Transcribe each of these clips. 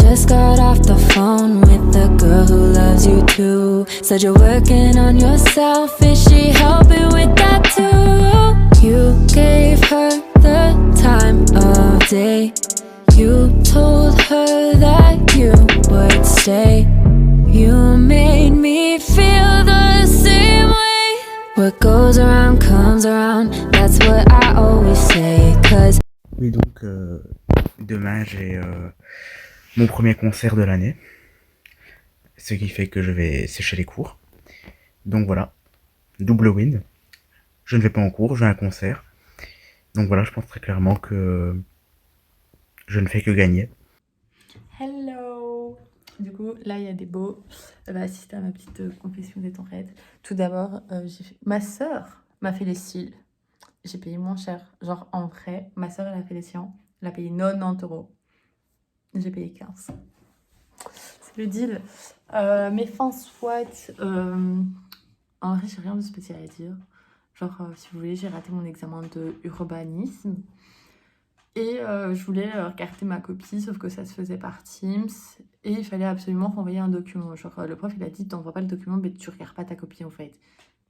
just got off the phone with the girl who loves you too. Said you're working on yourself, is she helping with that too? You gave her the time of day. You told her that you would stay. You made me feel the same way. What goes around comes around, that's what I always say. Cause oui, donc demain j'ai mon premier concert de l'année, ce qui fait que je vais sécher les cours. Donc voilà, double win. Je ne vais pas en cours, je vais à un concert. Donc voilà, je pense très clairement que je ne fais que gagner. Hello. Du coup, là, il y a des beaux. Elle va assister à ma petite confession des tempêtes. Tout d'abord, ma sœur m'a fait les cils. J'ai payé moins cher. Genre, en vrai, ma sœur, elle a fait les siens. Elle a payé 90 €. J'ai payé 15. C'est le deal. Mes fins soit. En vrai, j'ai rien de spécial à dire. Genre, si vous voulez, j'ai raté mon examen de urbanisme. Et je voulais regarder ma copie, sauf que ça se faisait par Teams. Et il fallait absolument renvoyer un document. Genre, le prof, il a dit, t'envoies pas le document, mais tu regardes pas ta copie, en fait.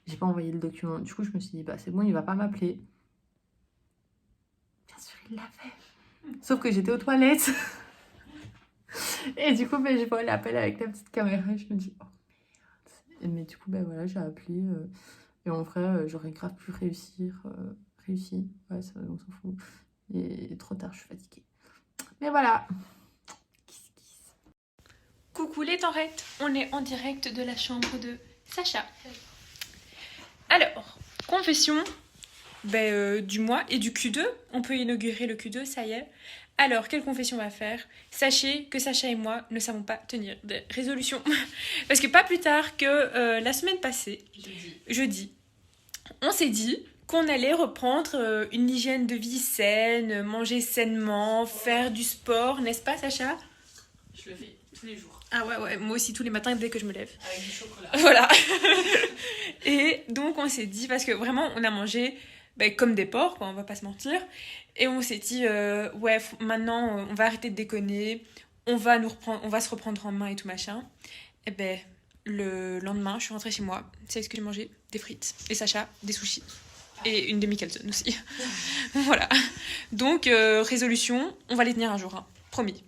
J'ai pas envoyé le document. Du coup, je me suis dit, bah c'est bon, il va pas m'appeler. Bien sûr, il l'a fait. Sauf que j'étais aux toilettes. Et du coup, ben, je vois l'appel avec la petite caméra et je me dis, oh merde. Mais du coup, ben voilà, j'ai appelé. Et en vrai, j'aurais grave pu réussi. Ouais, ça, on s'en fout. Et trop tard, je suis fatiguée. Mais voilà. Kiss, kiss. Coucou les tanrettes, on est en direct de la chambre de Sacha. Alors, confession du mois et du Q2. On peut inaugurer le Q2, ça y est. Alors, quelle confession on va faire? Sachez que Sacha et moi ne savons pas tenir des résolutions. Parce que pas plus tard que la semaine passée, jeudi, on s'est dit qu'on allait reprendre une hygiène de vie saine, manger sainement, faire du sport, n'est-ce pas Sacha? Je le fais tous les jours. Ah ouais, moi aussi tous les matins dès que je me lève. Avec du chocolat. Voilà. Et donc on s'est dit, parce que vraiment on a mangé comme des porcs, quoi, on va pas se mentir. Et on s'est dit, maintenant on va arrêter de déconner, on va se reprendre en main et tout machin. Et le lendemain je suis rentrée chez moi, c'est ce que j'ai mangé, des frites. Et Sacha, des sushis. Et une demi-calzone aussi. Voilà. Donc, résolution, on va les tenir un jour, hein. Promis.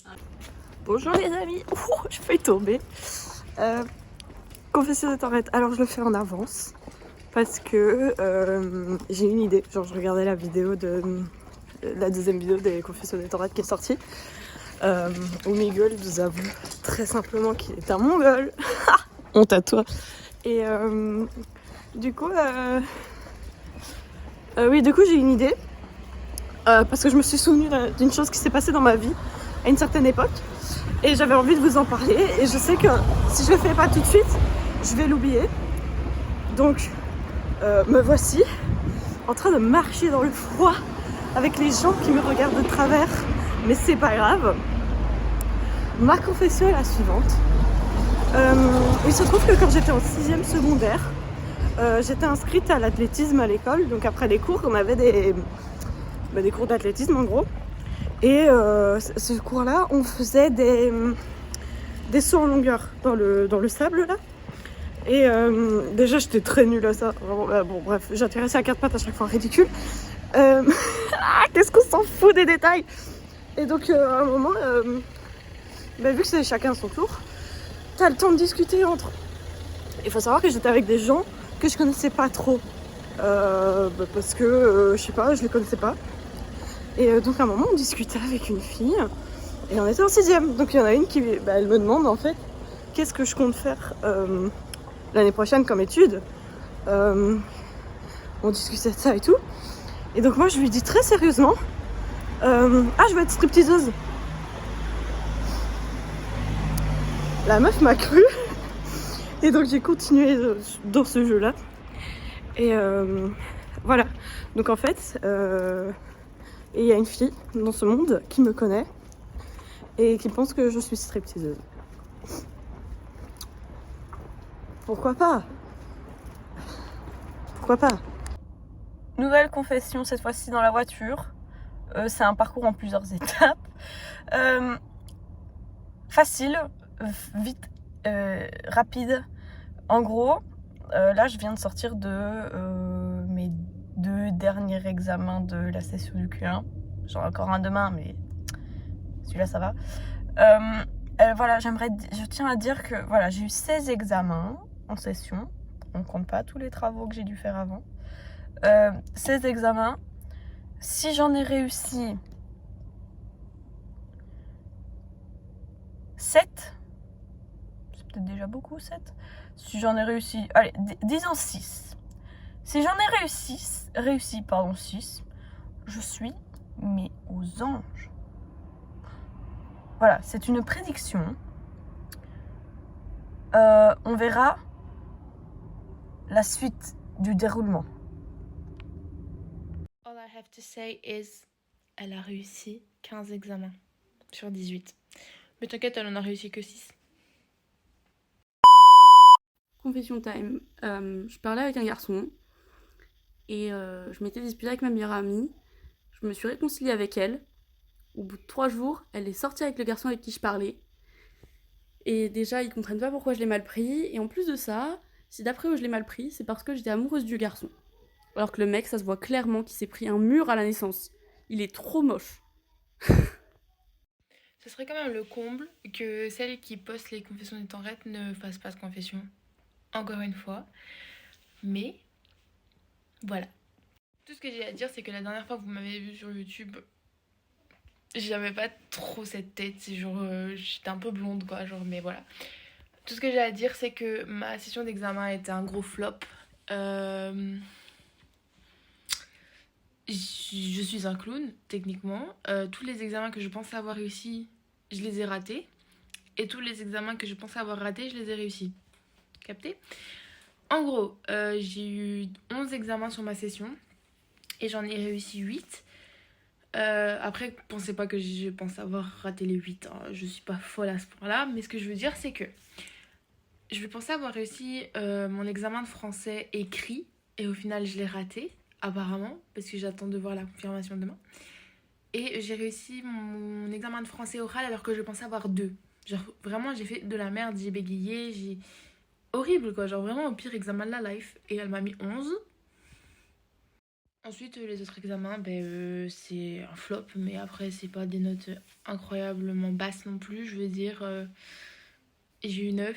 Bonjour les amis. Je fais tomber. Confession de Torrette. Alors, je le fais en avance. Parce que j'ai une idée. Genre, je regardais la vidéo la deuxième vidéo des Confessions de Torrette qui est sortie. Où Miguel nous avoue très simplement qu'il est un mongol. Honte à toi. Et du coup... oui, du coup j'ai une idée parce que je me suis souvenue d'une chose qui s'est passée dans ma vie à une certaine époque et j'avais envie de vous en parler et je sais que si je le fais pas tout de suite, je vais l'oublier. Donc me voici en train de marcher dans le froid avec les gens qui me regardent de travers, mais c'est pas grave. Ma confession est la suivante. Il se trouve que quand j'étais en 6e secondaire, j'étais inscrite à l'athlétisme à l'école, donc après les cours, on avait des cours d'athlétisme en gros. Et ce cours-là, on faisait des sauts en longueur dans le sable là. Et déjà, j'étais très nulle à ça. Bon, bref, j'atterrissais à 4 pattes à chaque fois, ridicule. Qu'est-ce qu'on s'en fout des détails? Et donc, à un moment, vu que c'est chacun son tour, t'as le temps de discuter entre. Il faut savoir que j'étais avec des gens que je connaissais pas trop parce que je sais pas, je les connaissais pas et donc à un moment on discutait avec une fille et on était en 6e, donc il y en a une qui elle me demande en fait qu'est-ce que je compte faire l'année prochaine comme études. On discutait de ça et tout et donc moi je lui dis très sérieusement je vais être stripteaseuse. La meuf m'a cru. Et donc j'ai continué dans ce jeu-là. Et voilà. Donc en fait, il y a une fille dans ce monde qui me connaît et qui pense que je suis stripteaseuse. Pourquoi pas? Pourquoi pas? Nouvelle confession, cette fois-ci dans la voiture. C'est un parcours en plusieurs étapes. facile, vite, rapide. En gros, là je viens de sortir de mes 2 derniers examens de la session du Q1. J'en ai encore un demain, mais celui-là ça va. Voilà, je tiens à dire que voilà, j'ai eu 16 examens en session. On compte pas tous les travaux que j'ai dû faire avant. 16 examens. Si j'en ai réussi 7, c'est peut-être déjà beaucoup 7. Si j'en ai réussi, allez, disons 6. Si j'en ai réussi 6, je suis mais aux anges. Voilà, c'est une prédiction. On verra la suite du déroulement. All I have to say is, elle a réussi 15 examens sur 18. Mais t'inquiète, elle en a réussi que 6. Confession time. Je parlais avec un garçon et je m'étais disputée avec ma meilleure amie. Je me suis réconciliée avec elle. Au bout de 3 jours, elle est sortie avec le garçon avec qui je parlais. Et déjà, ils comprennent pas pourquoi je l'ai mal pris. Et en plus de ça, si d'après eux je l'ai mal pris, c'est parce que j'étais amoureuse du garçon. Alors que le mec, ça se voit clairement qu'il s'est pris un mur à la naissance. Il est trop moche. Ce serait quand même le comble que celle qui poste les confessions des Tanrettes ne fasse pas de confession. Encore une fois. Mais, voilà. Tout ce que j'ai à dire, c'est que la dernière fois que vous m'avez vu sur YouTube, j'avais pas trop cette tête. C'est genre, j'étais un peu blonde, quoi. Genre, mais voilà. Tout ce que j'ai à dire, c'est que ma session d'examen était un gros flop. Je suis un clown, techniquement. Tous les examens que je pensais avoir réussi, je les ai ratés. Et tous les examens que je pensais avoir ratés, je les ai réussis. Capté ? En gros, j'ai eu 11 examens sur ma session. Et j'en ai réussi 8. Après, pensez pas que je pense avoir raté les 8. Hein. Je suis pas folle à ce point-là. Mais ce que je veux dire, c'est que je pensais avoir réussi mon examen de français écrit. Et au final, je l'ai raté. Apparemment, parce que j'attends de voir la confirmation demain. Et j'ai réussi mon examen de français oral alors que je pensais avoir 2. Genre vraiment j'ai fait de la merde, j'ai bégayé, j'ai... Horrible quoi, genre vraiment au pire examen de la life. Et elle m'a mis 11. Ensuite les autres examens, c'est un flop, mais après c'est pas des notes incroyablement basses non plus. Je veux dire, j'ai eu 9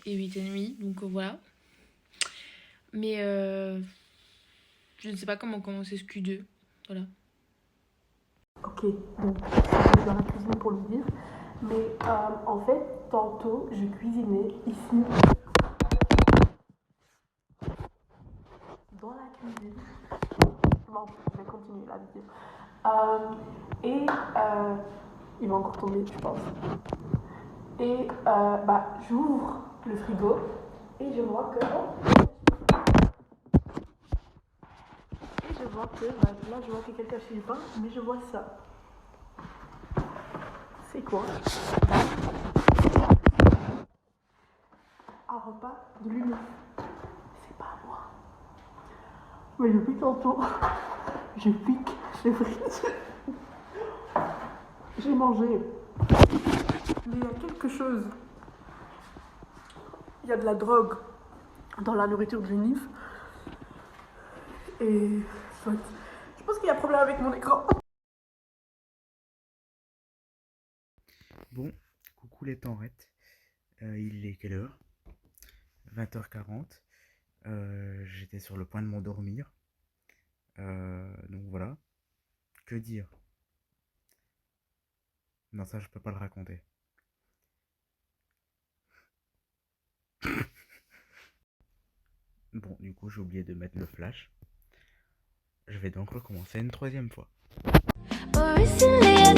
et 8,5, donc voilà. Mais je ne sais pas comment commencer ce Q2. Voilà. Ok, donc je suis dans la cuisine pour le dire. Mais en fait, tantôt, je cuisinais ici. Dans la cuisine. Bon, je vais continuer la vidéo. Et il va encore tomber, je pense. Et j'ouvre le frigo et je vois que... là je vois que quelqu'un chez le pain, mais je vois ça. C'est quoi? Un repas de l'UNIF. C'est pas moi. Mais depuis tantôt, je pique, je frise. J'ai mangé. Mais il y a quelque chose. Il y a de la drogue dans la nourriture de l'UNIF. Et je pense qu'il y a un problème avec mon écran. Bon, coucou les Tanrettes. Il est quelle heure? 20h40. J'étais sur le point de m'endormir. Donc voilà. Que dire? Non, ça je peux pas le raconter. Bon, du coup j'ai oublié de mettre le flash. Je vais donc recommencer une 3e fois. But recently I